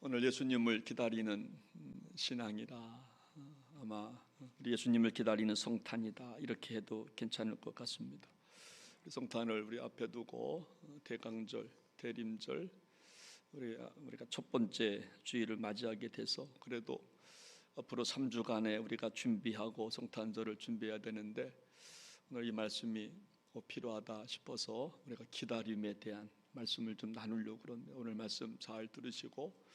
오늘 예수님을 기다리는 신앙이다, 아마 우리 예수님을 기다리는 성탄이다, 이렇게 해도 괜찮을 것 같습니다. 성탄을 우리 앞에 두고 대강절, 대림절, 우리가 첫 번째 주일을 맞이하게 돼서 그래도 앞으로 3주간에 우리가 준비하고 성탄절을 준비해야 되는데, 오늘 이 말씀이 필요하다 싶어서 우리가 기다림에 대한 말씀을 좀 나누려고 그러는데, 오늘 말씀 잘 들으시고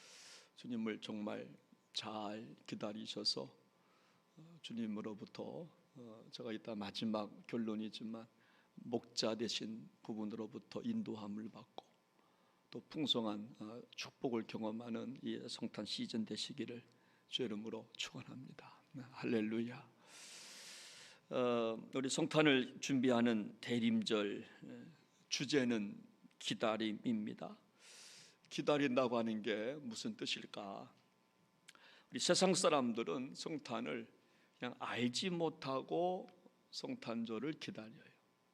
주님을 정말 잘 기다리셔서 주님으로부터 제가 이따 마지막 결론이지만 목자 되신 그분으로부터 인도함을 받고 또 풍성한 축복을 경험하는 이 성탄 시즌 되시기를 주의 이름으로 축원합니다. 할렐루야. 우리 성탄을 준비하는 대림절 주제는 기다림입니다. 기다린다고 하는 게 무슨 뜻일까? 우리 세상 사람들은 성탄을 그냥 알지 못하고 성탄절을 기다려요.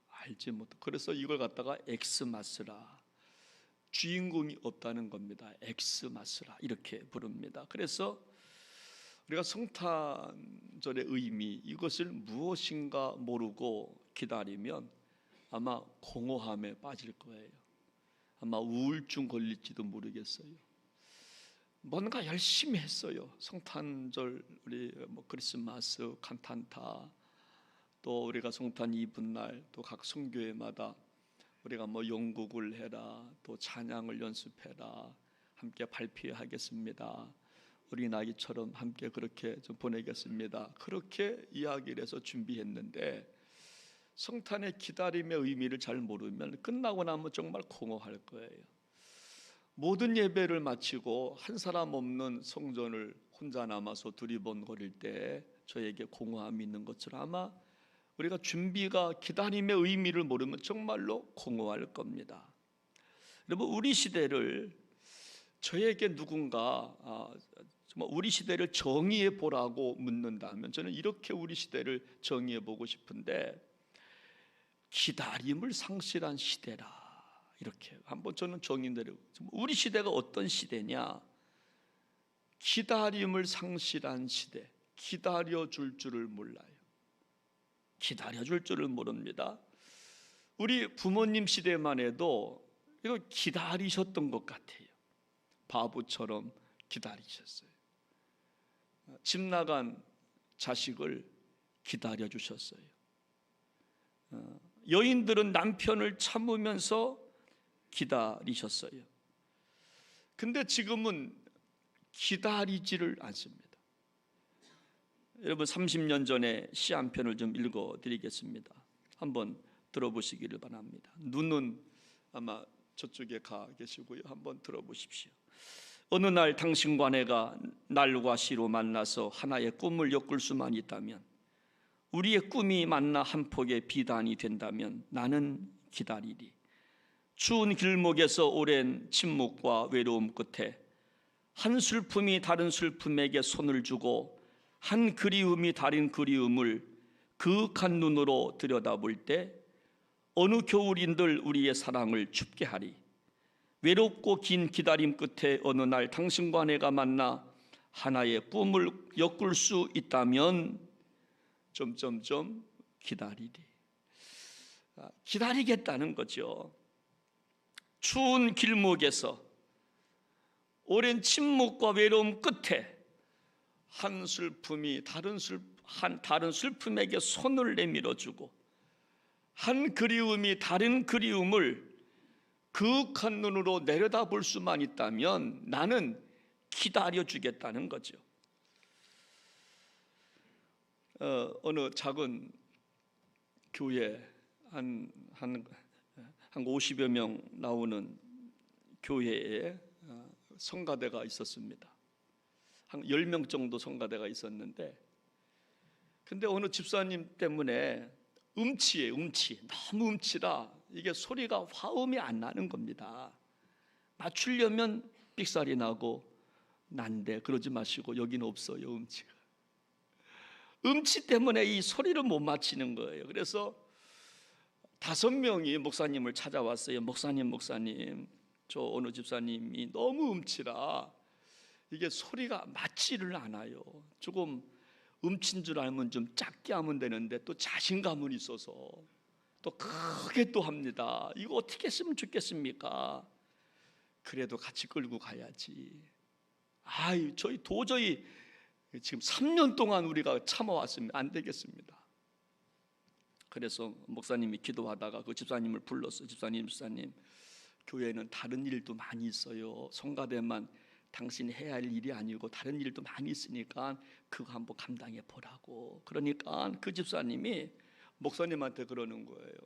알지 못하고. 그래서 이걸 갖다가 엑스마스라, 주인공이 없다는 겁니다. 엑스마스라 이렇게 부릅니다. 그래서 우리가 성탄절의 의미, 이것을 무엇인가 모르고 기다리면 아마 공허함에 빠질 거예요. 아마 우울증 걸릴지도 모르겠어요. 뭔가 열심히 했어요. 성탄절, 우리 크리스마스 칸탄타, 또 우리가 성탄 이브날 또 각 성교회마다 우리가 연극을 해라, 또 찬양을 연습해라, 함께 발표하겠습니다, 어린아이처럼 함께 그렇게 좀 보내겠습니다, 그렇게 이야기를 해서 준비했는데 성탄의 기다림의 의미를 잘 모르면 끝나고 나면 정말 공허할 거예요. 모든 예배를 마치고 한 사람 없는 성전을 혼자 남아서 두리번거릴 때 저에게 공허함이 있는 것처럼 아마 우리가 준비가 기다림의 의미를 모르면 정말로 공허할 겁니다. 여러분, 우리 시대를 저에게 누군가 정말 우리 시대를 정의해 보라고 묻는다면 저는 이렇게 우리 시대를 정의해 보고 싶은데, 기다림을 상실한 시대라, 이렇게 한번 저는 정의 내리고, 우리 시대가 어떤 시대냐? 기다림을 상실한 시대, 기다려줄 줄을 몰라요. 기다려줄 줄을 모릅니다. 우리 부모님 시대만 해도 이거 기다리셨던 것 같아요. 바보처럼 기다리셨어요. 집 나간 자식을 기다려주셨어요. 여인들은 남편을 참으면서 기다리셨어요. 근데 지금은 기다리지를 않습니다. 여러분, 30년 전에 시 한 편을 좀 읽어드리겠습니다. 한번 들어보시기를 바랍니다. 눈은 아마 저쪽에 가 계시고요, 한번 들어보십시오. 어느 날 당신과 내가 날과 시로 만나서 하나의 꿈을 엮을 수만 있다면, 우리의 꿈이 만나 한 폭의 비단이 된다면 나는 기다리리. 추운 길목에서 오랜 침묵과 외로움 끝에 한 슬픔이 다른 슬픔에게 손을 주고 한 그리움이 다른 그리움을 그윽한 눈으로 들여다볼 때 어느 겨울인들 우리의 사랑을 춥게 하리. 외롭고 긴 기다림 끝에 어느 날 당신과 내가 만나 하나의 꿈을 엮을 수 있다면 기다리리. 기다리겠다는 거죠. 추운 길목에서 오랜 침묵과 외로움 끝에 한 슬픔이 다른 슬픔에게 손을 내밀어주고 한 그리움이 다른 그리움을 그윽한 눈으로 내려다볼 수만 있다면 나는 기다려주겠다는 거죠. 어느 작은 교회, 한 50여 명 나오는 교회에 성가대가 있었습니다. 한 10명 정도 성가대가 있었는데, 근데 어느 집사님 때문에 음치예요. 너무 음치라 이게 소리가 화음이 안 나는 겁니다. 맞추려면 삑살이 나고 난데 그러지 마시고, 여기는 없어요, 음치가. 음치 때문에 이 소리를 못 맞히는 거예요. 그래서 5명이 목사님을 찾아왔어요. 목사님, 저 어느 집사님이 너무 음치라 이게 소리가 맞지를 않아요. 조금 음친 줄 알면 좀 작게 하면 되는데 또 자신감은 있어서 또 크게 또 합니다. 이거 어떻게 했으면 좋겠습니까? 그래도 같이 끌고 가야지. 저희 도저히 지금 3년 동안 우리가 참아왔습니다. 안 되겠습니다. 그래서 목사님이 기도하다가 그 집사님을 불렀어요. 집사님, 교회는 다른 일도 많이 있어요. 성가대만 당신이 해야 할 일이 아니고 다른 일도 많이 있으니까 그거 한번 감당해 보라고. 그러니까 그 집사님이 목사님한테 그러는 거예요.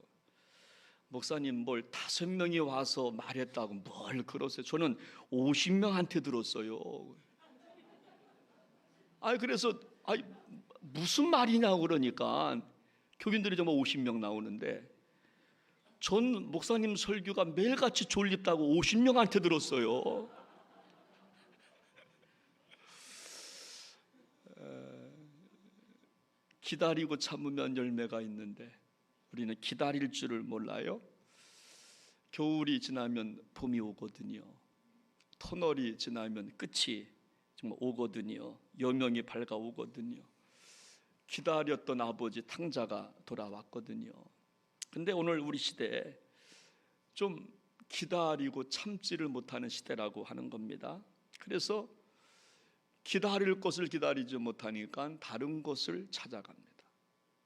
목사님, 뭘 5명이 와서 말했다고 뭘 그러세요? 저는 50명한테 들었어요. 그래서 무슨 말이냐고 그러니까 교인들이 정말 50명 나오는데 전 목사님 설교가 매일같이 졸립다고 50명한테 들었어요. 기다리고 참으면 열매가 있는데 우리는 기다릴 줄을 몰라요. 겨울이 지나면 봄이 오거든요. 터널이 지나면 끝이 정말 오거든요. 여명이 밝아오거든요. 기다렸던 아버지 탕자가 돌아왔거든요. 근데 오늘 우리 시대에 좀 기다리고 참지를 못하는 시대라고 하는 겁니다. 그래서 기다릴 것을 기다리지 못하니까 다른 것을 찾아갑니다.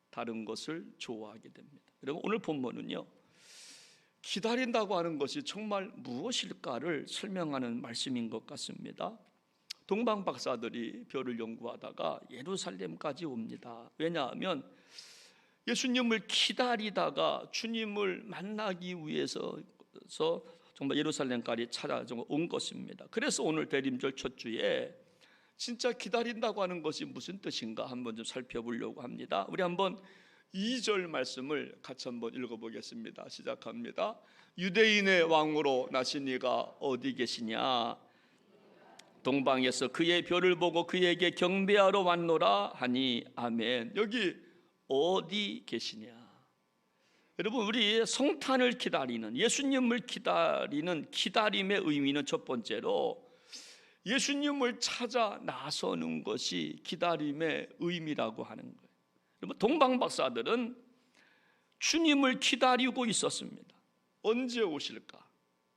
다른 것을 좋아하게 됩니다. 여러분, 오늘 본문은요, 기다린다고 하는 것이 정말 무엇일까를 설명하는 말씀인 것 같습니다. 동방 박사들이 별을 연구하다가 예루살렘까지 옵니다. 왜냐하면 예수님을 기다리다가 주님을 만나기 위해서 정말 예루살렘까지 찾아온 것입니다. 그래서 오늘 대림절 첫 주에 진짜 기다린다고 하는 것이 무슨 뜻인가 한번 좀 살펴보려고 합니다. 우리 한번 2절 말씀을 같이 한번 읽어보겠습니다. 시작합니다. 유대인의 왕으로 나신 이가 어디 계시냐? 동방에서 그의 별을 보고 그에게 경배하러 왔노라 하니 아멘. 여기 어디 계시냐? 여러분, 우리 성탄을 기다리는, 예수님을 기다리는 기다림의 의미는 첫 번째로 예수님을 찾아 나서는 것이 기다림의 의미라고 하는 거예요. 여러분, 동방 박사들은 주님을 기다리고 있었습니다. 언제 오실까?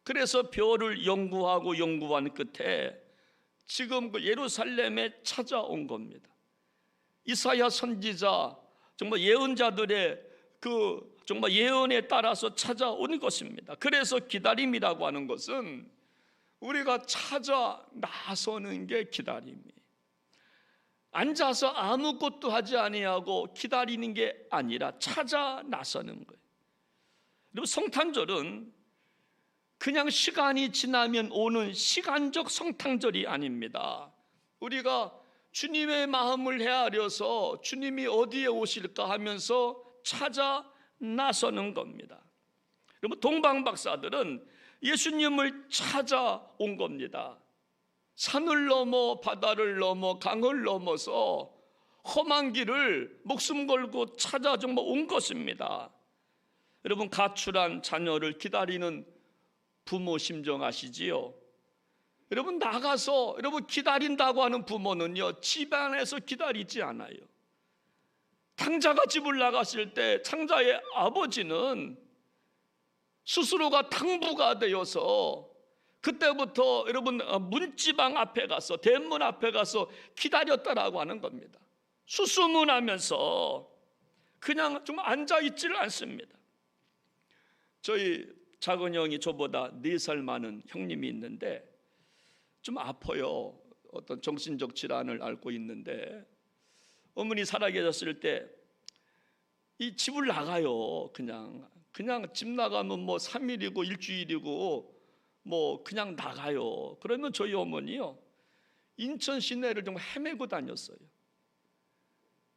그래서 별을 연구한 끝에 지금 그 예루살렘에 찾아온 겁니다. 이사야 선지자, 정말 예언자들의 그 정말 예언에 따라서 찾아온 것입니다. 그래서 기다림이라고 하는 것은 우리가 찾아 나서는 게 기다림이에요. 앉아서 아무것도 하지 아니하고 기다리는 게 아니라 찾아 나서는 거예요. 그리고 성탄절은 그냥 시간이 지나면 오는 시간적 성탄절이 아닙니다. 우리가 주님의 마음을 헤아려서 주님이 어디에 오실까 하면서 찾아 나서는 겁니다. 여러분, 동방 박사들은 예수님을 찾아온 겁니다. 산을 넘어 바다를 넘어 강을 넘어서 험한 길을 목숨 걸고 찾아 정말 온 것입니다. 여러분, 가출한 자녀를 기다리는 부모 심정 아시지요? 여러분, 나가서 여러분 기다린다고 하는 부모는요, 집안에서 기다리지 않아요. 탕자가 집을 나갔을 때 탕자의 아버지는 스스로가 탕부가 되어서 그때부터 여러분 문지방 앞에 가서, 대문 앞에 가서 기다렸다라고 하는 겁니다. 수수문하면서 그냥 좀 앉아있지를 않습니다. 저희 작은 형이 저보다 4살 많은 형님이 있는데 좀 아파요. 어떤 정신적 질환을 앓고 있는데 어머니 살아계셨을 때 이 집을 나가요. 그냥 집 나가면 뭐 3일이고 일주일이고 뭐 그냥 나가요. 그러면 저희 어머니요, 인천 시내를 좀 헤매고 다녔어요.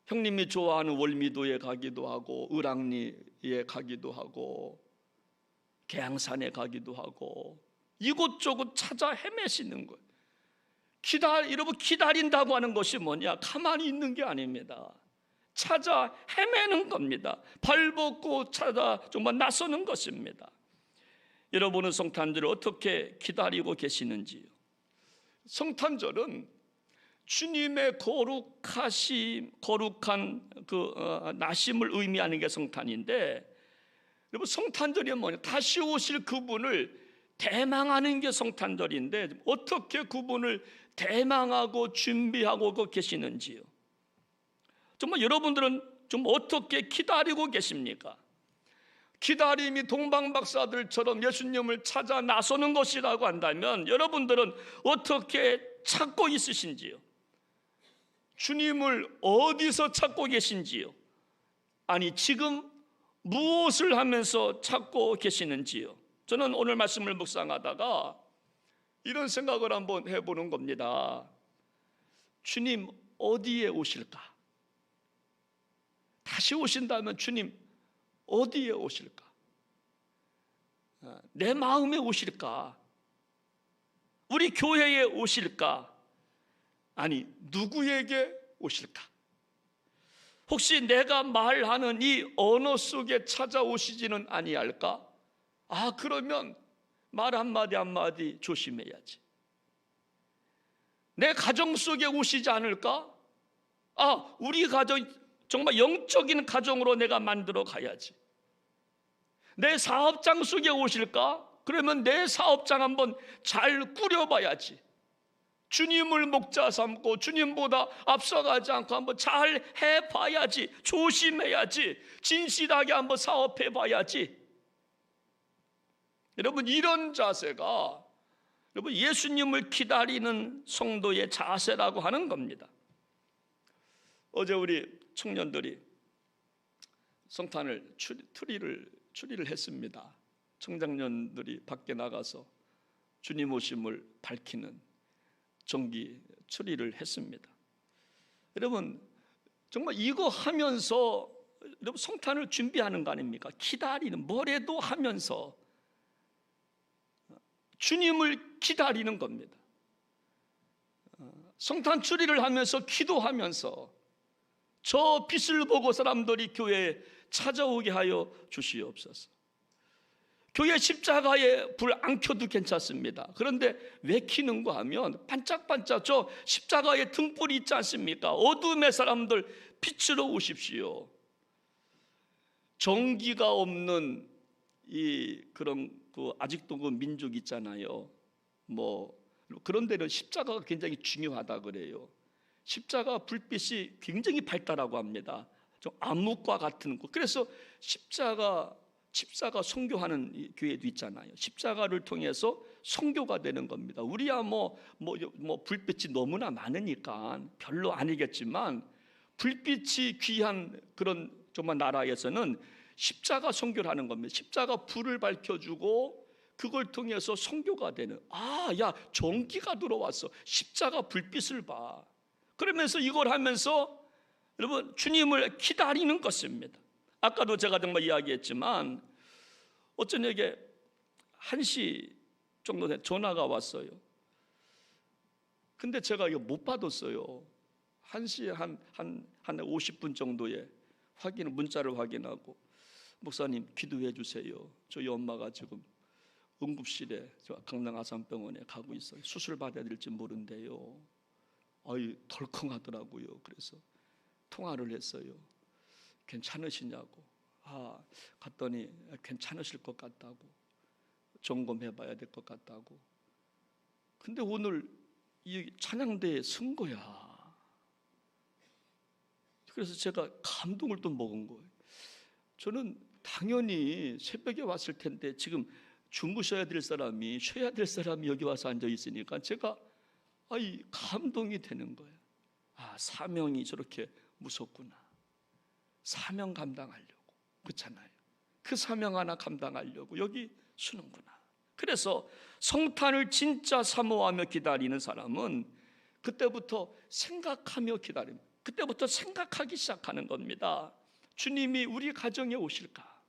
형님이 좋아하는 월미도에 가기도 하고 을왕리에 가기도 하고 계양산에 가기도 하고 이곳저곳 찾아 헤매시는 거예요. 여러분, 기다린다고 하는 것이 뭐냐? 가만히 있는 게 아닙니다. 찾아 헤매는 겁니다. 발벗고 찾아 정말 나서는 것입니다. 여러분은 성탄절을 어떻게 기다리고 계시는지요? 성탄절은 주님의 거룩한 나심을 의미하는 게 성탄인데, 여러분 성탄절이 뭐냐? 다시 오실 그분을 대망하는 게 성탄절인데, 어떻게 그분을 대망하고 준비하고 계시는지요? 정말 여러분들은 좀 어떻게 기다리고 계십니까? 기다림이 동방박사들처럼 예수님을 찾아 나서는 것이라고 한다면 여러분들은 어떻게 찾고 있으신지요? 주님을 어디서 찾고 계신지요? 아니, 지금 무엇을 하면서 찾고 계시는지요? 저는 오늘 말씀을 묵상하다가 이런 생각을 한번 해보는 겁니다. 주님 어디에 오실까? 다시 오신다면 주님 어디에 오실까? 내 마음에 오실까? 우리 교회에 오실까? 아니, 누구에게 오실까? 혹시 내가 말하는 이 언어 속에 찾아오시지는 아니할까? 그러면 말 한마디 한마디 조심해야지. 내 가정 속에 오시지 않을까? 우리 가정 정말 영적인 가정으로 내가 만들어 가야지. 내 사업장 속에 오실까? 그러면 내 사업장 한번 잘 꾸려봐야지. 주님을 목자 삼고 주님보다 앞서가지 않고 한번 잘 해봐야지. 조심해야지. 진실하게 한번 사업해봐야지. 여러분, 이런 자세가 여러분 예수님을 기다리는 성도의 자세라고 하는 겁니다. 어제 우리 청년들이 성탄을 추리를 했습니다. 청장년들이 밖에 나가서 주님 오심을 밝히는 정기 추리를 했습니다. 여러분, 정말 이거 하면서 여러분 성탄을 준비하는 거 아닙니까? 기다리는, 뭐래도 하면서 주님을 기다리는 겁니다. 성탄 추리를 하면서 기도하면서 저 빛을 보고 사람들이 교회에 찾아오게 하여 주시옵소서. 교회 십자가에 불 안 켜도 괜찮습니다. 그런데 왜 켜는가 하면 반짝반짝 저 십자가에 등불이 있지 않습니까? 어둠의 사람들 빛으로 오십시오. 전기가 없는 아직도 그 민족 있잖아요. 그런 데는 십자가가 굉장히 중요하다 그래요. 십자가 불빛이 굉장히 밝다라고 합니다. 좀 암흑과 같은 거. 그래서 십자가 선교하는 교회도 있잖아요. 십자가를 통해서 선교가 되는 겁니다. 우리야 불빛이 너무나 많으니까 별로 아니겠지만 불빛이 귀한 그런 정말 나라에서는 십자가 선교를 하는 겁니다. 십자가 불을 밝혀주고 그걸 통해서 선교가 되는. 전기가 들어왔어. 십자가 불빛을 봐. 그러면서 이걸 하면서 여러분 주님을 기다리는 것입니다. 아까도 제가 정말 이야기했지만 어쩌냐게 1시 정도 된 전화가 왔어요. 근데 제가 이거 못 받았어요. 1시에 한 50분 정도에 문자를 확인하고, 목사님 기도해 주세요. 저희 엄마가 지금 응급실에 강남 아산병원에 가고 있어요. 수술 받아야 될지 모른대요. 덜컹하더라고요. 그래서 통화를 했어요. 괜찮으시냐고. 갔더니 괜찮으실 것 같다고, 점검해 봐야 될 것 같다고. 근데 오늘 이 찬양대에 쓴 거야. 그래서 제가 감동을 또 먹은 거예요. 저는 당연히 새벽에 왔을 텐데 지금 주무셔야 될 사람이, 쉬어야 될 사람이 여기 와서 앉아 있으니까 제가 감동이 되는 거예요. 사명이 저렇게 무섭구나. 사명 감당하려고, 그렇잖아요. 그 사명 하나 감당하려고 여기 서는구나. 그래서 성탄을 진짜 사모하며 기다리는 사람은 그때부터 생각하며 기다립니다. 그때부터 생각하기 시작하는 겁니다. 주님이 우리 가정에 오실까?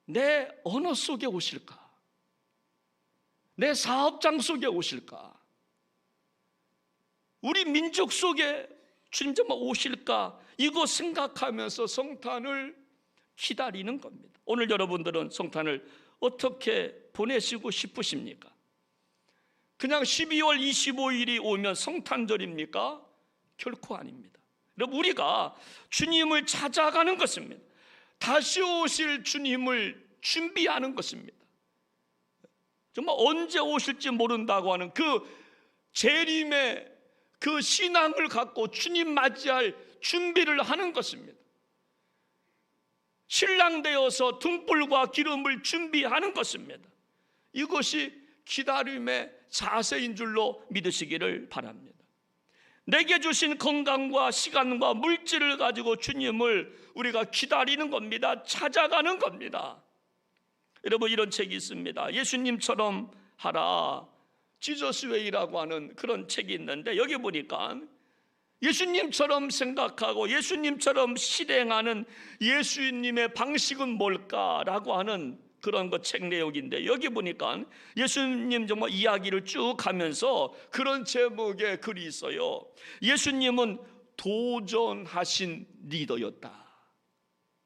내 언어 속에 오실까? 내 사업장 속에 오실까? 우리 민족 속에 주님 정말 오실까? 이거 생각하면서 성탄을 기다리는 겁니다. 오늘 여러분들은 성탄을 어떻게 보내시고 싶으십니까? 그냥 12월 25일이 오면 성탄절입니까? 결코 아닙니다. 여러분, 우리가 주님을 찾아가는 것입니다. 다시 오실 주님을 준비하는 것입니다. 정말 언제 오실지 모른다고 하는 그 재림의 그 신앙을 갖고 주님 맞이할 준비를 하는 것입니다. 신랑 되어서 등불과 기름을 준비하는 것입니다. 이것이 기다림의 자세인 줄로 믿으시기를 바랍니다. 내게 주신 건강과 시간과 물질을 가지고 주님을 우리가 기다리는 겁니다. 찾아가는 겁니다. 여러분, 이런 책이 있습니다. 예수님처럼 하라, 지저스 웨이라고 하는 그런 책이 있는데, 여기 보니까 예수님처럼 생각하고 예수님처럼 실행하는 예수님의 방식은 뭘까라고 하는 그런 책 내용인데, 여기 보니까 예수님 정말 이야기를 쭉 하면서 그런 제목의 글이 있어요. 예수님은 도전하신 리더였다.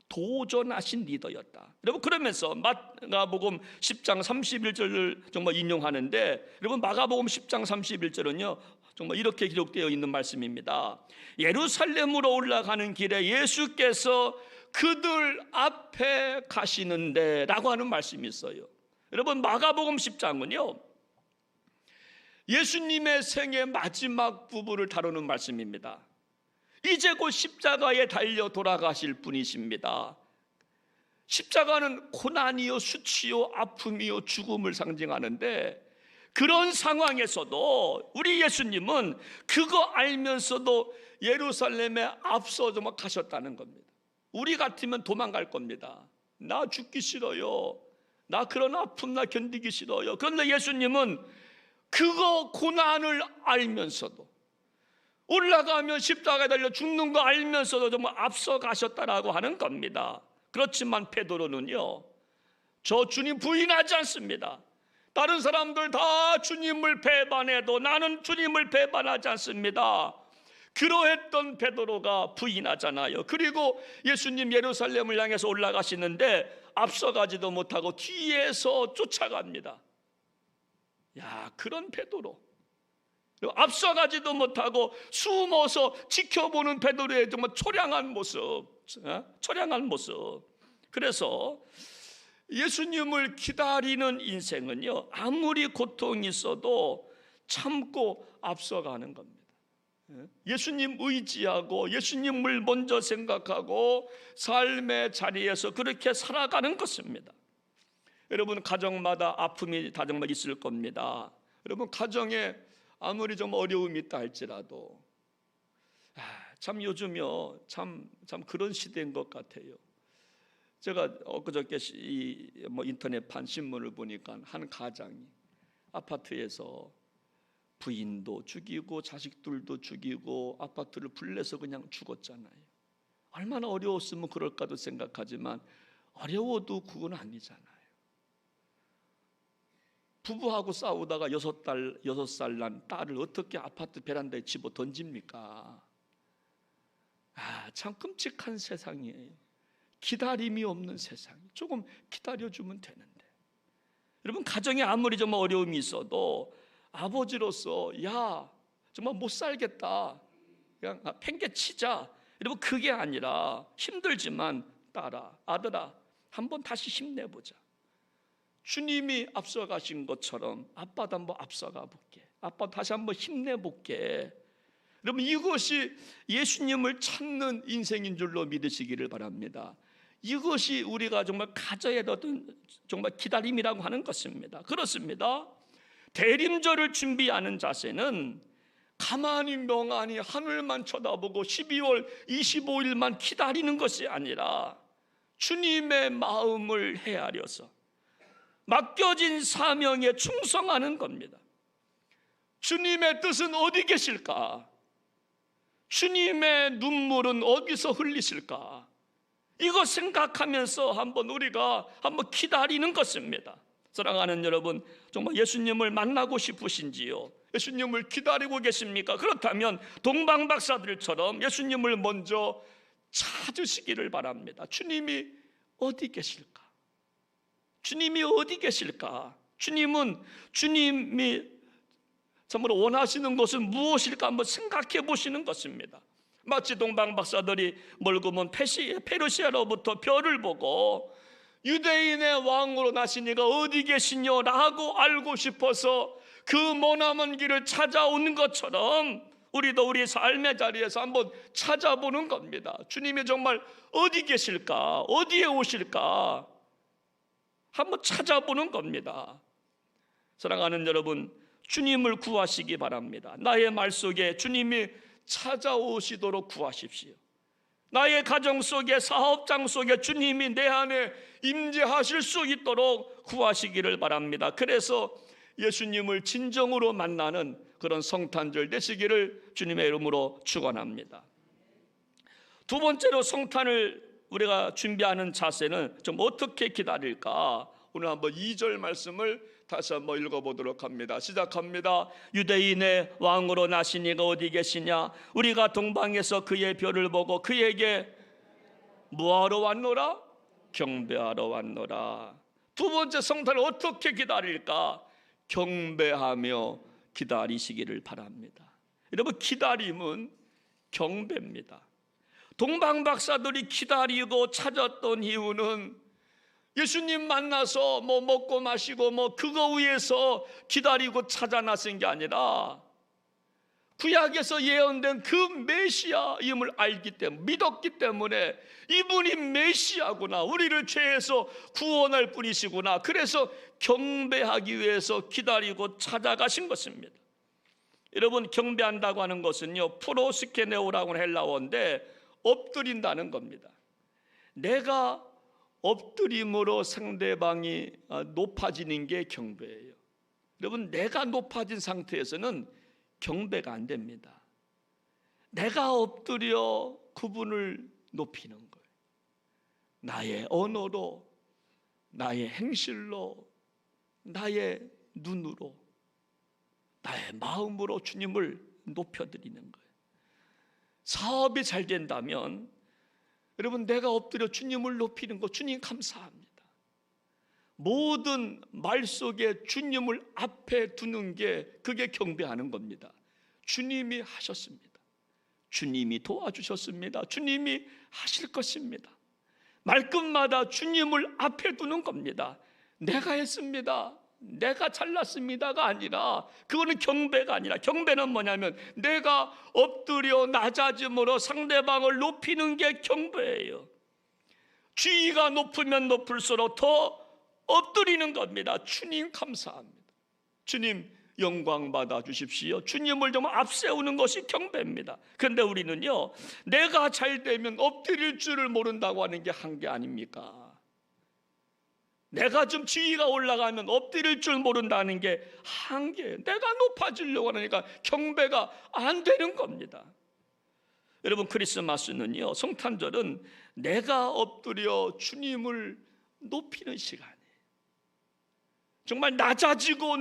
도전하신 리더였다. 여러분, 그러면서 마가복음 10장 31절을 정말 인용하는데, 여러분, 마가복음 10장 31절은요 정말 이렇게 기록되어 있는 말씀입니다. 예루살렘으로 올라가는 길에 예수께서 그들 앞에 가시는데 라고 하는 말씀이 있어요. 여러분, 마가복음 10장은요 예수님의 생의 마지막 부분을 다루는 말씀입니다. 이제 곧 십자가에 달려 돌아가실 분이십니다. 십자가는 고난이요, 수치요, 아픔이요, 죽음을 상징하는데, 그런 상황에서도 우리 예수님은 그거 알면서도 예루살렘에 앞서 좀 가셨다는 겁니다. 우리 같으면 도망갈 겁니다. 나 죽기 싫어요. 나 그런 아픔 나 견디기 싫어요. 그런데 예수님은 그거 고난을 알면서도, 올라가면 십자가에 달려 죽는 거 알면서도 정말 앞서 가셨다라고 하는 겁니다. 그렇지만 베드로는요, 저 주님 부인하지 않습니다. 다른 사람들 다 주님을 배반해도 나는 주님을 배반하지 않습니다. 그러했던 베드로가 부인하잖아요. 그리고 예수님 예루살렘을 향해서 올라가시는데 앞서가지도 못하고 뒤에서 쫓아갑니다. 야, 그런 베드로, 앞서가지도 못하고 숨어서 지켜보는 베드로의 정말 초량한 모습. 그래서 예수님을 기다리는 인생은요, 아무리 고통이 있어도 참고 앞서가는 겁니다. 예수님 의지하고 예수님을 먼저 생각하고 삶의 자리에서 그렇게 살아가는 것입니다. 여러분, 가정마다 아픔이 다 정말 있을 겁니다. 여러분, 가정에 아무리 좀 어려움이 있다 할지라도 참 요즘요 참 그런 시대인 것 같아요. 제가 엊그저께 인터넷판 신문을 보니까 한 가장이 아파트에서 부인도 죽이고 자식들도 죽이고 아파트를 불내서 그냥 죽었잖아요. 얼마나 어려웠으면 그럴까도 생각하지만 어려워도 그건 아니잖아요. 부부하고 싸우다가 6살 난 딸을 어떻게 아파트 베란다에 집어 던집니까? 참 끔찍한 세상이에요. 기다림이 없는 세상. 조금 기다려주면 되는데. 여러분, 가정에 아무리 좀 어려움이 있어도 아버지로서 야 정말 못 살겠다, 그냥 팽개치자, 여러분, 그게 아니라 힘들지만 딸아, 아들아, 한번 다시 힘내보자. 주님이 앞서가신 것처럼 아빠도 한번 앞서가 볼게. 아빠 다시 한번 힘내볼게. 여러분, 이것이 예수님을 찾는 인생인 줄로 믿으시기를 바랍니다. 이것이 우리가 정말 가져야 되던 정말 기다림이라고 하는 것입니다. 그렇습니다. 대림절을 준비하는 자세는 가만히 멍하니 하늘만 쳐다보고 12월 25일만 기다리는 것이 아니라 주님의 마음을 헤아려서 맡겨진 사명에 충성하는 겁니다. 주님의 뜻은 어디 계실까? 주님의 눈물은 어디서 흘리실까? 이거 생각하면서 우리가 한번 기다리는 것입니다. 사랑하는 여러분, 정말 예수님을 만나고 싶으신지요? 예수님을 기다리고 계십니까? 그렇다면 동방박사들처럼 예수님을 먼저 찾으시기를 바랍니다. 주님이 어디 계실까? 주님이 어디 계실까? 주님이 참으로 원하시는 것은 무엇일까 한번 생각해 보시는 것입니다. 마치 동방 박사들이 멀고 먼 페르시아로부터 별을 보고 유대인의 왕으로 나신 이가 어디 계시냐라고 알고 싶어서 그 머나먼 길을 찾아오는 것처럼 우리도 우리 삶의 자리에서 한번 찾아보는 겁니다. 주님이 정말 어디 계실까? 어디에 오실까? 한번 찾아보는 겁니다. 사랑하는 여러분, 주님을 구하시기 바랍니다. 나의 말 속에 주님이 찾아오시도록 구하십시오. 나의 가정 속에, 사업장 속에 주님이 내 안에 임재하실 수 있도록 구하시기를 바랍니다. 그래서 예수님을 진정으로 만나는 그런 성탄절 되시기를 주님의 이름으로 축원합니다. 두 번째로 성탄을 우리가 준비하는 자세는 좀 어떻게 기다릴까? 오늘 한번 2절 말씀을 다시 한번 읽어보도록 합니다. 시작합니다. 유대인의 왕으로 나신 이가 어디 계시냐? 우리가 동방에서 그의 별을 보고 그에게 뭐하러 왔노라? 경배하러 왔노라. 두 번째 성탄을 어떻게 기다릴까? 경배하며 기다리시기를 바랍니다. 여러분, 기다림은 경배입니다. 동방 박사들이 기다리고 찾았던 이유는 예수님 만나서 뭐 먹고 마시고 뭐 그거 위해서 기다리고 찾아 나선 게 아니라 구약에서 예언된 그 메시아임을 알기 때문에, 믿었기 때문에 이분이 메시아구나, 우리를 죄에서 구원할 분이시구나, 그래서 경배하기 위해서 기다리고 찾아가신 것입니다. 여러분, 경배한다고 하는 것은요, 프로스케네오라고 하는 헬라어인데 엎드린다는 겁니다. 내가 엎드림으로 상대방이 높아지는 게 경배예요. 여러분, 내가 높아진 상태에서는 경배가 안 됩니다. 내가 엎드려 그분을 높이는 거예요. 나의 언어로, 나의 행실로, 나의 눈으로, 나의 마음으로 주님을 높여드리는 거예요. 사업이 잘 된다면 여러분, 내가 엎드려 주님을 높이는 거, 주님 감사합니다. 모든 말 속에 주님을 앞에 두는 게 그게 경배하는 겁니다. 주님이 하셨습니다. 주님이 도와주셨습니다. 주님이 하실 것입니다. 말끝마다 주님을 앞에 두는 겁니다. 내가 했습니다, 내가 잘났습니다가 아니라, 그거는 경배가 아니라, 경배는 뭐냐면 내가 엎드려 낮아짐으로 상대방을 높이는 게 경배예요. 지위가 높으면 높을수록 더 엎드리는 겁니다. 주님 감사합니다. 주님 영광 받아 주십시오. 주님을 좀 앞세우는 것이 경배입니다. 그런데 우리는요, 내가 잘 되면 엎드릴 줄을 모른다고 하는 게 한계 아닙니까? 내가 좀 지위가 올라가면 엎드릴 줄 모른다는 게 한계예요. 내가 높아지려고 하니까 경배가 안 되는 겁니다. 여러분, 크리스마스는요, 성탄절은 내가 엎드려 주님을 높이는 시간이에요. 정말 낮아지고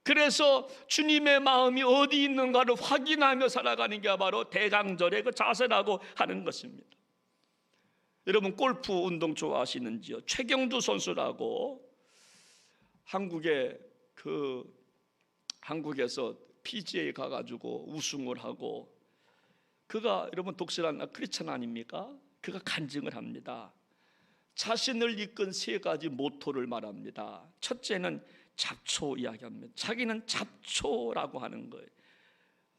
그래서 주님의 마음이 어디 있는가를 확인하며 살아가는 게 바로 대강절의 그 자세라고 하는 것입니다. 여러분, 골프 운동 좋아하시는지요? 최경두 선수라고 한국에서 PGA 가가지고 우승을 하고, 그가 여러분 독실한 크리스찬 아닙니까? 그가 간증을 합니다. 자신을 이끈 3가지 모토를 말합니다. 첫째는 잡초 이야기합니다. 자기는 잡초라고 하는 거예요.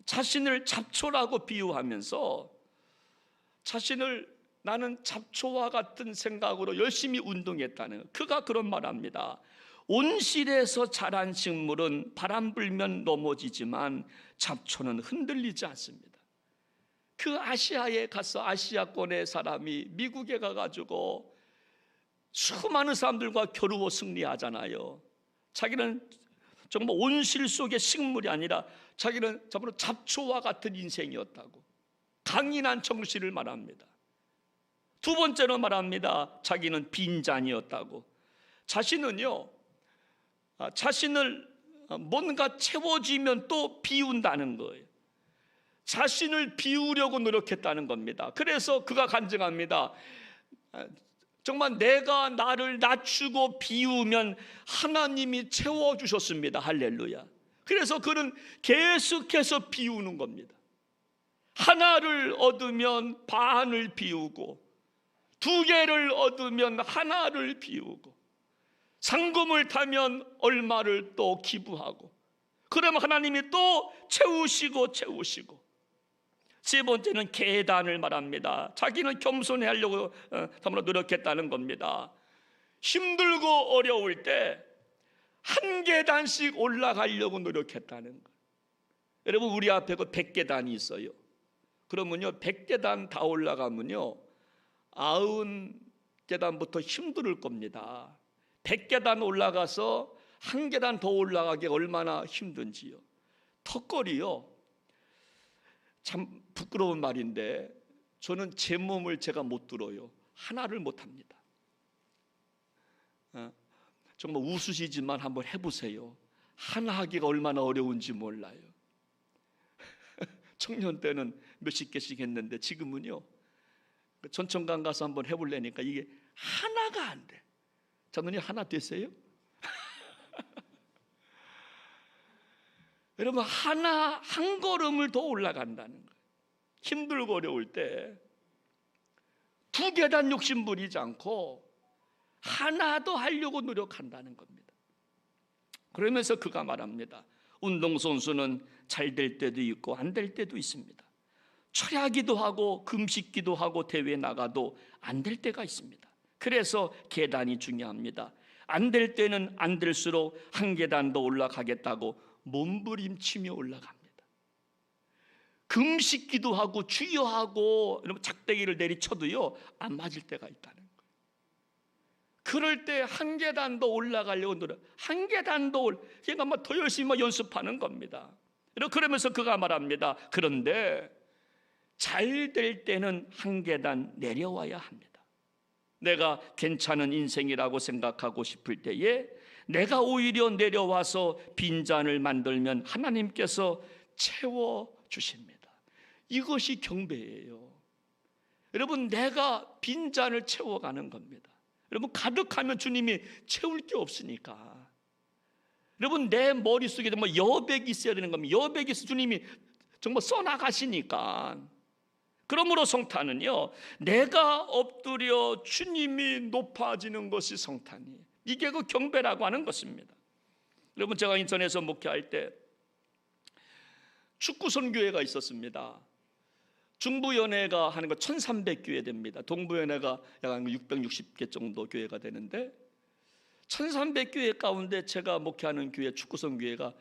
자신을 잡초라고 비유하면서 자신을 나는 잡초와 같은 생각으로 열심히 운동했다는 거예요. 그가 그런 말합니다. 온실에서 자란 식물은 바람 불면 넘어지지만 잡초는 흔들리지 않습니다. 그 아시아에 가서 아시아권의 사람이 미국에 가가지고 수많은 사람들과 겨루어 승리하잖아요. 자기는 정말 온실 속의 식물이 아니라 자기는 정말 잡초와 같은 인생이었다고 강인한 정신을 말합니다. 두 번째로 말합니다. 자기는 빈잔이었다고. 자신은요, 자신을 뭔가 채워지면 또 비운다는 거예요. 자신을 비우려고 노력했다는 겁니다. 그래서 그가 간증합니다. 정말 내가 나를 낮추고 비우면 하나님이 채워주셨습니다. 할렐루야. 그래서 그는 계속해서 비우는 겁니다. 하나를 얻으면 반을 비우고, 두 개를 얻으면 하나를 비우고, 상금을 타면 얼마를 또 기부하고, 그러면 하나님이 또 채우시고 채우시고. 세 번째는 계단을 말합니다. 자기는 겸손히 하려고 너무나 노력했다는 겁니다. 힘들고 어려울 때 한 계단씩 올라가려고 노력했다는 거예요. 여러분, 우리 앞에 그 100계단이 있어요. 그러면요, 100계단 다 올라가면요 90계단부터 힘들 겁니다. 100계단 올라가서 한 계단 더 올라가기 얼마나 힘든지요. 턱걸이요, 참 부끄러운 말인데 저는 제 몸을 제가 못 들어요. 하나를 못 합니다. 정말 웃으시지만 한번 해보세요. 하나 하기가 얼마나 어려운지 몰라요. 청년 때는 몇십 개씩 했는데 지금은요, 전천강 가서 한번 해보려니까 이게 하나가 안 돼. 자녀님 하나 되세요? 여러분, 한 걸음을 더 올라간다는 거예요. 힘들고 어려울 때 두 계단 욕심 부리지 않고 하나 더 하려고 노력한다는 겁니다. 그러면서 그가 말합니다. 운동선수는 잘 될 때도 있고 안 될 때도 있습니다. 철야기도 하고 금식기도 하고 대회에 나가도 안 될 때가 있습니다. 그래서 계단이 중요합니다. 안 될 때는 안 될수록 한 계단 더 올라가겠다고 몸부림치며 올라갑니다. 금식기도 하고 주여하고 작대기를 내리쳐도요 안 맞을 때가 있다는 거예요. 그럴 때 한 계단 더 올라가려고 노력, 한 계단 더 그러니까 더 열심히 연습하는 겁니다. 그러면서 그가 말합니다. 그런데 잘 될 때는 한 계단 내려와야 합니다. 내가 괜찮은 인생이라고 생각하고 싶을 때에 내가 오히려 내려와서 빈잔을 만들면 하나님께서 채워주십니다. 이것이 경배예요. 여러분, 내가 빈잔을 채워가는 겁니다. 여러분, 가득하면 주님이 채울 게 없으니까. 여러분, 내 머릿속에 정말 여백이 있어야 되는 겁니다. 여백이 있어 주님이 정말 써나가시니까. 그러므로 성탄은요, 내가 엎드려 주님이 높아지는 것이 성탄이에요. 이게 그 경배라고 하는 것입니다. 여러분, 제가 인천에서 목회할 때 축구 선교회가 있었습니다. 중부연회가 하는 거 1300교회 됩니다. 동부연회가 약 660개 정도 교회가 되는데 1300교회 가운데 제가 목회하는 교회 축구선교회가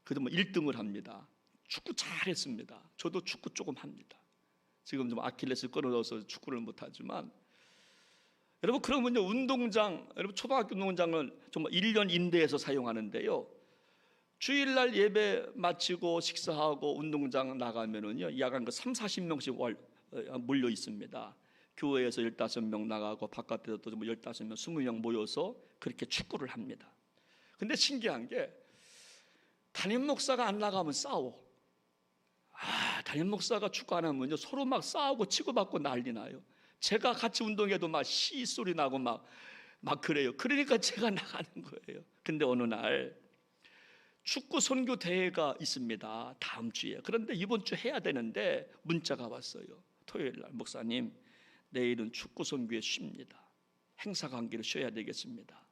그래도 1등을 합니다. 축구 잘했습니다. 저도 축구 조금 합니다. 지금 좀 아킬레스 끊어져서 축구를 못하지만, 여러분, 그러면요 운동장, 여러분 초등학교 운동장을 정말 1년 임대해서 사용하는데요, 주일날 예배 마치고 식사하고 운동장 나가면은요 야간 30-40명씩 몰려 있습니다. 교회에서 15명 나가고 바깥에서 또 15명, 20명 모여서 그렇게 축구를 합니다. 근데 신기한 게 담임 목사가 안 나가면 싸워. 담임 목사가 축구 안 하면요 서로 막 싸우고 치고받고 난리 나요. 제가 같이 운동해도 막 시 소리 나고 막 그래요. 그러니까 제가 나가는 거예요. 근데 어느 날 축구 선교 대회가 있습니다. 다음 주에. 그런데 이번 주 해야 되는데 문자가 왔어요. 토요일 날, 목사님 내일은 축구 선교회 쉽니다. 행사 관계로 쉬어야 되겠습니다.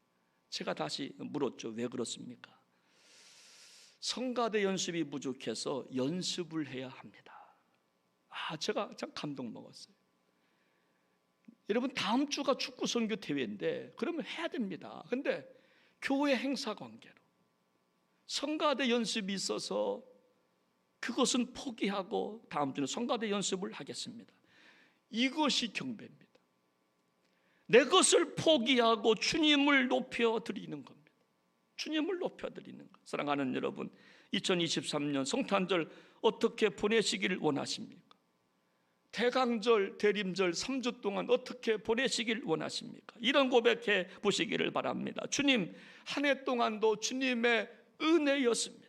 제가 다시 물었죠. 왜 그렇습니까? 성가대 연습이 부족해서 연습을 해야 합니다. 제가 참 감동 먹었어요. 여러분, 다음 주가 축구 선교 대회인데 그러면 해야 됩니다. 근데 교회 행사 관계로 성가대 연습이 있어서 그것은 포기하고 다음 주는 성가대 연습을 하겠습니다. 이것이 경배입니다. 내 것을 포기하고 주님을 높여드리는 겁니다. 주님을 높여드리는 것. 사랑하는 여러분, 2023년 성탄절 어떻게 보내시기를 원하십니까? 대강절, 대림절 3주 동안 어떻게 보내시길 원하십니까? 이런 고백해 보시기를 바랍니다. 주님, 한 해 동안도 주님의 은혜였습니다.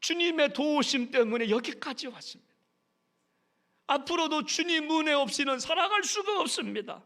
주님의 도우심 때문에 여기까지 왔습니다. 앞으로도 주님 은혜 없이는 살아갈 수가 없습니다.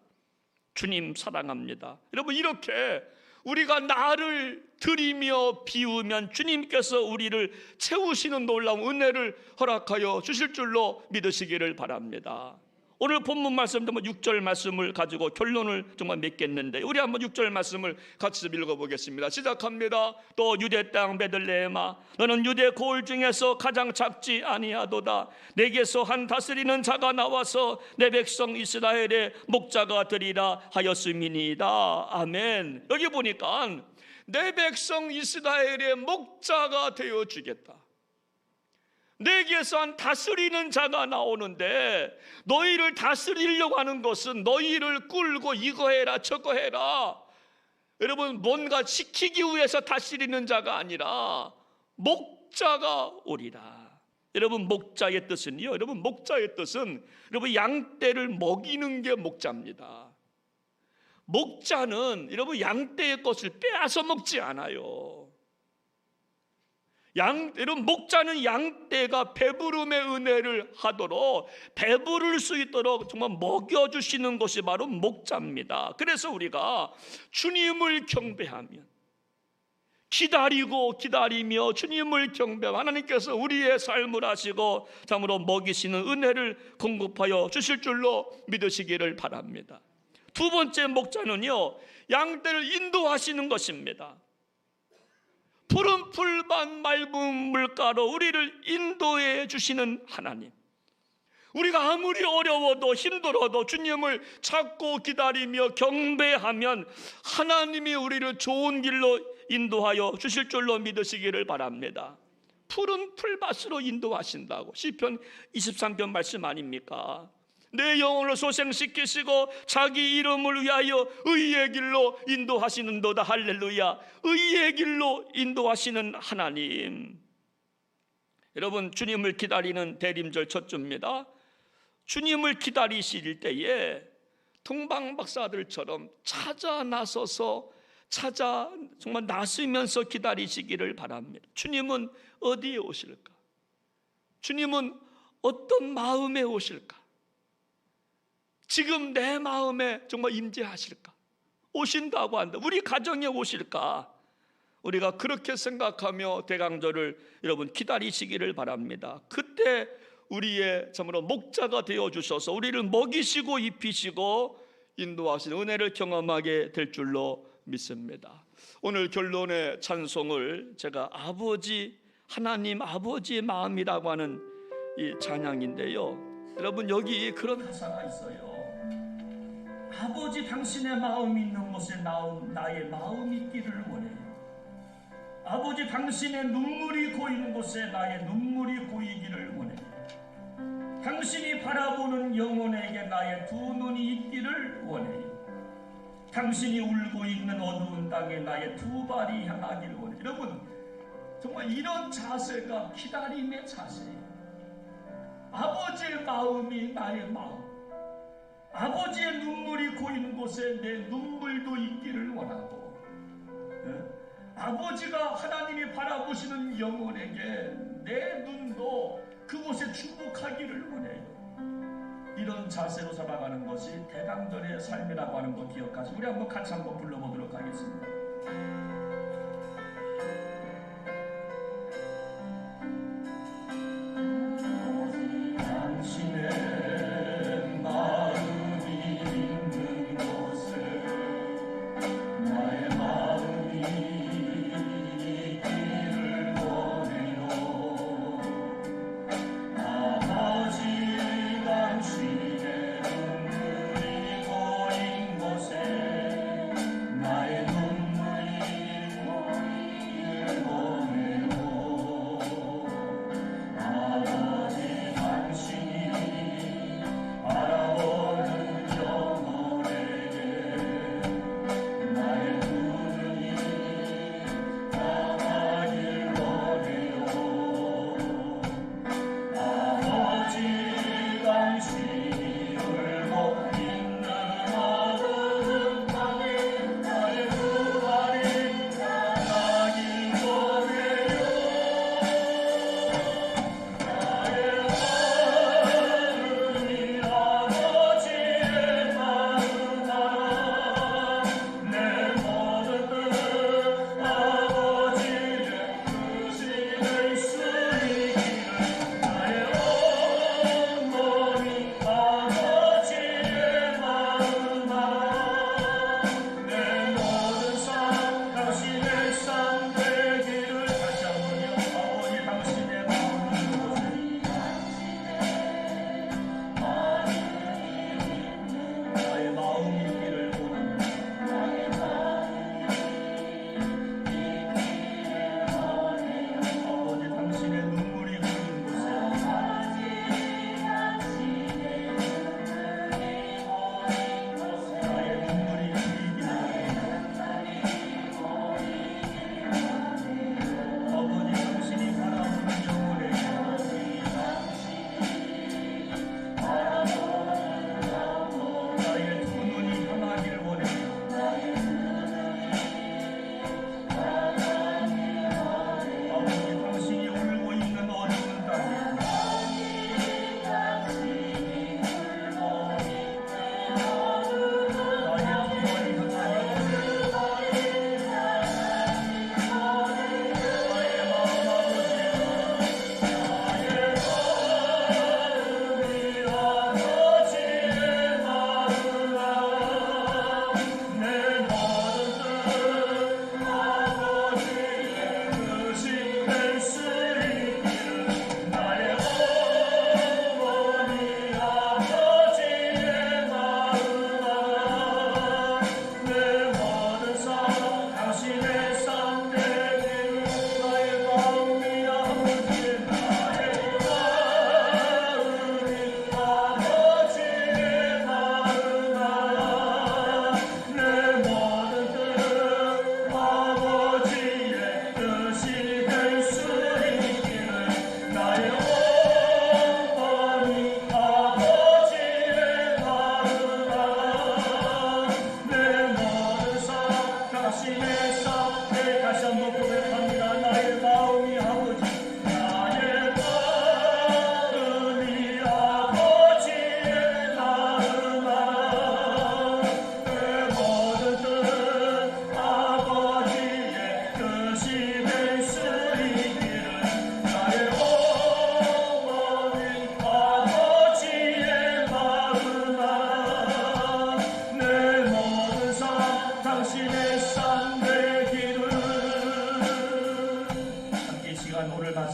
주님 사랑합니다. 여러분, 이렇게 우리가 나를 드리며 비우면 주님께서 우리를 채우시는 놀라운 은혜를 허락하여 주실 줄로 믿으시기를 바랍니다. 오늘 본문 말씀 6절 말씀을 가지고 결론을 정말 맺겠는데, 우리 한번 6절 말씀을 같이 읽어보겠습니다. 시작합니다. 또 유대 땅 베들레헴아, 너는 유대 고을 중에서 가장 작지 아니하도다. 내게서 한 다스리는 자가 나와서 내 백성 이스라엘의 목자가 되리라 하였음이니이다. 아멘. 여기 보니까 내 백성 이스라엘의 목자가 되어주겠다, 내게서 한 다스리는 자가 나오는데, 너희를 다스리려고 하는 것은 너희를 끌고 이거 해라 저거 해라, 여러분 뭔가 시키기 위해서 다스리는 자가 아니라 목자가 오리라. 여러분 목자의 뜻은요, 여러분 목자의 뜻은 여러분 양떼를 먹이는 게 목자입니다. 목자는 여러분 양떼의 것을 빼앗아 먹지 않아요. 여러분 목자는 양떼가 배부름의 은혜를 하도록, 배부를 수 있도록 정말 먹여주시는 것이 바로 목자입니다. 그래서 우리가 주님을 경배하면, 기다리며 주님을 경배하면 하나님께서 우리의 삶을 하시고 참으로 먹이시는 은혜를 공급하여 주실 줄로 믿으시기를 바랍니다. 두 번째 목자는요, 양떼를 인도하시는 것입니다. 푸른 풀만 맑은 물가로 우리를 인도해 주시는 하나님, 우리가 아무리 어려워도 힘들어도 주님을 찾고 기다리며 경배하면 하나님이 우리를 좋은 길로 인도하여 주실 줄로 믿으시기를 바랍니다. 푸른 풀밭으로 인도하신다고 시편 23편 말씀 아닙니까? 내 영혼을 소생시키시고 자기 이름을 위하여 의의 길로 인도하시는도다. 할렐루야. 의의 길로 인도하시는 하나님. 여러분 주님을 기다리는 대림절 첫 주입니다. 주님을 기다리실 때에 동방박사들처럼 정말 나서면서 기다리시기를 바랍니다. 주님은 어디에 오실까? 주님은 어떤 마음에 오실까? 지금 내 마음에 정말 임재하실까? 오신다고 한다. 우리 가정에 오실까? 우리가 그렇게 생각하며 대강절을 여러분 기다리시기를 바랍니다. 그때 우리의 참으로 목자가 되어 주셔서 우리를 먹이시고 입히시고 인도하시는 은혜를 경험하게 될 줄로 믿습니다. 오늘 결론의 찬송을 제가 하나님 아버지의 마음이라고 하는 이 찬양인데요, 여러분 여기 그런 가사가 있어요. 아버지 당신의 마음이 있는 곳에 나의 마음이 있기를 원해요. 아버지 당신의 눈물이 고이는 곳에 나의 눈물이 고이기를 원해요. 당신이 바라보는 영혼에게 나의 두 눈이 있기를 원해요. 당신이 울고 있는 어두운 땅에 나의 두 발이 향하기를 원해요. 여러분 정말 이런 자세가 기다림의 자세예요. 아버지의 마음이 나의 마음, 아버지의 눈물이 고이는 곳에 내 눈물도 있기를 원하고, 아버지가 하나님이 바라보시는 영혼에게 내 눈도 그곳에 주목하기를 원해요. 이런 자세로 살아가는 것이 대강절의 삶이라고 하는 거 기억하시고 우리 한번 같이 한번 불러보도록 하겠습니다. 나의 눈물이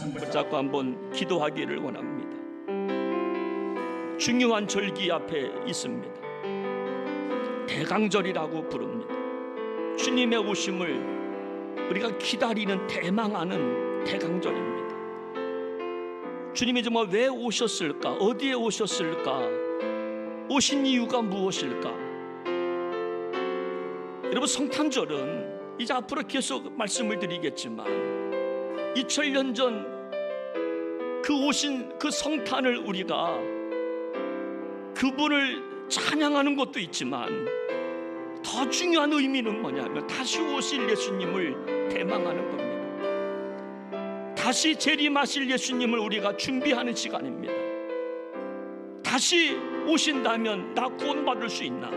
말씀 붙잡고 한번 기도하기를 원합니다. 중요한 절기 앞에 있습니다. 대강절이라고 부릅니다. 주님의 오심을 우리가 기다리는 대망하는 대강절입니다. 주님이 정말 왜 오셨을까? 어디에 오셨을까? 오신 이유가 무엇일까? 여러분, 성탄절은 이제 앞으로 계속 말씀을 드리겠지만 2000년 전 그 오신 그 성탄을 우리가 그분을 찬양하는 것도 있지만 더 중요한 의미는 뭐냐면 다시 오실 예수님을 대망하는 겁니다. 다시 재림하실 예수님을 우리가 준비하는 시간입니다. 다시 오신다면 나 구원받을 수 있나?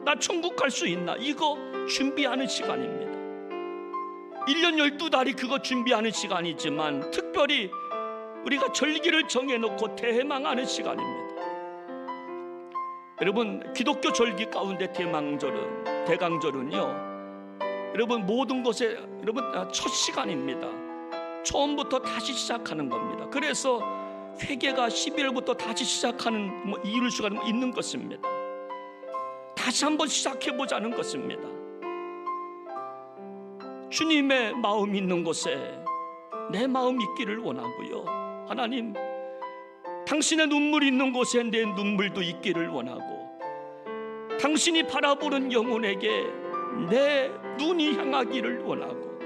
나 천국 갈 수 있나? 이거 준비하는 시간입니다. 1년 12달이 그거 준비하는 시간이지만 특별히 우리가 절기를 정해놓고 대망하는 시간입니다. 여러분, 기독교 절기 가운데 대강절은요, 여러분 모든 것에 여러분 첫 시간입니다. 처음부터 다시 시작하는 겁니다. 그래서 회개가 12월부터 다시 시작하는 이룰 수가 있는 것입니다. 다시 한번 시작해보자는 것입니다. 주님의 마음이 있는 곳에 내 마음이 있기를 원하고요, 하나님, 당신의 눈물이 있는 곳에 내 눈물도 있기를 원하고, 당신이 바라보는 영혼에게 내 눈이 향하기를 원하고,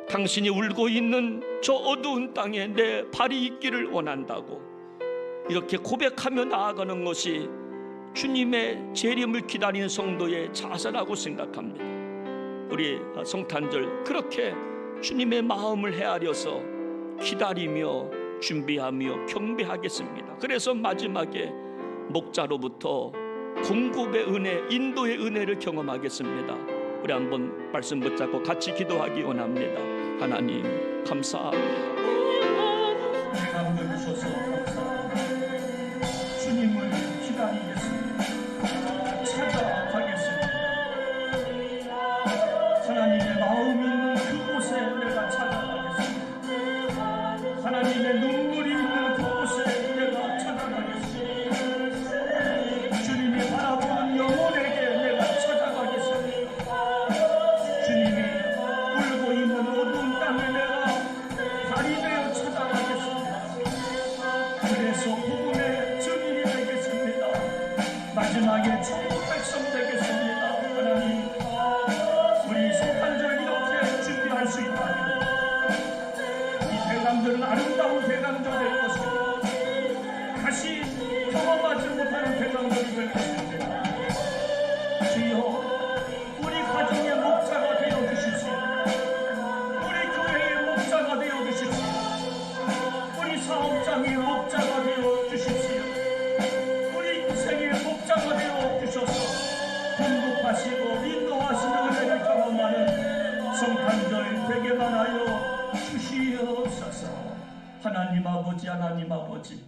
당신이 울고 있는 저 어두운 땅에 내 발이 있기를 원한다고 이렇게 고백하며 나아가는 것이 주님의 재림을 기다리는 성도의 자세라고 생각합니다. 우리 성탄절 그렇게 주님의 마음을 헤아려서 기다리며 준비하며 경배하겠습니다. 그래서 마지막에 목자로부터 공급의 은혜, 인도의 은혜를 경험하겠습니다. 우리 한번 말씀 붙잡고 같이 기도하기 원합니다. 하나님 감사합니다. 감동 주셔서 감사합니다. 주님을 기다리겠습니다. 찾아가겠습니다. 하나님의 마음 있는 그곳에 내가 찾아가겠습니다. 하나님의 눈물이 있는 그곳에 내가 찾아가겠습니다. 주님이 바라보는 영혼에게 내가 찾아가겠습니다. 주님이 울고 있는 어두운 땅에 내가 발이 되어 찾아가겠습니다. 그래서 복음의 증인이 되겠습니다. 마지막에 천국 백성 되겠습니다. 하나님, 우리 성탄절 이렇게 준비할 수 있다니 이 대강절은 아름다운 대강절 될 것입니다. 다시 경험하지 못하는 대강절이 될 것입니다. 주여, 우리 가정의 목자가 되어 주십시오. 우리 교회의 목자가 되어 주십시오. 우리 사업장의 목자가 되어 주십시오. 우리 인생의 목자가 되어 주셔서 공급하시고 인도하시는 은혜를 경험하는 성탄절 되게만 하여 주시옵소서. 하나님 아버지, 하나님 아버지,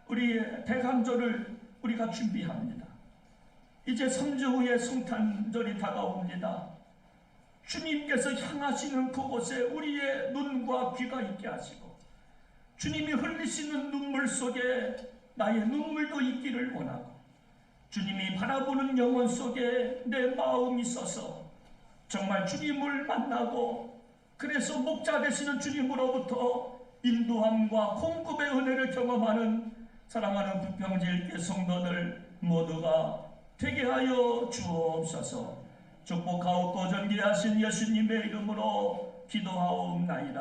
우리의 대강절을 우리가 준비합니다. 이제 3주 후에 성탄절이 다가옵니다. 주님께서 향하시는 그곳에 우리의 눈과 귀가 있게 하시고, 주님이 흘리시는 눈물 속에 나의 눈물도 있기를 원하고, 주님이 바라보는 영혼 속에 내 마음이 있어서 정말 주님을 만나고, 그래서 목자 되시는 주님으로부터 인도함과 공급의 은혜를 경험하는 사랑하는 부평제일교회 성도들 모두가 되게 하여 주옵소서. 축복하옵고 전개하신 예수님의 이름으로 기도하옵나이다.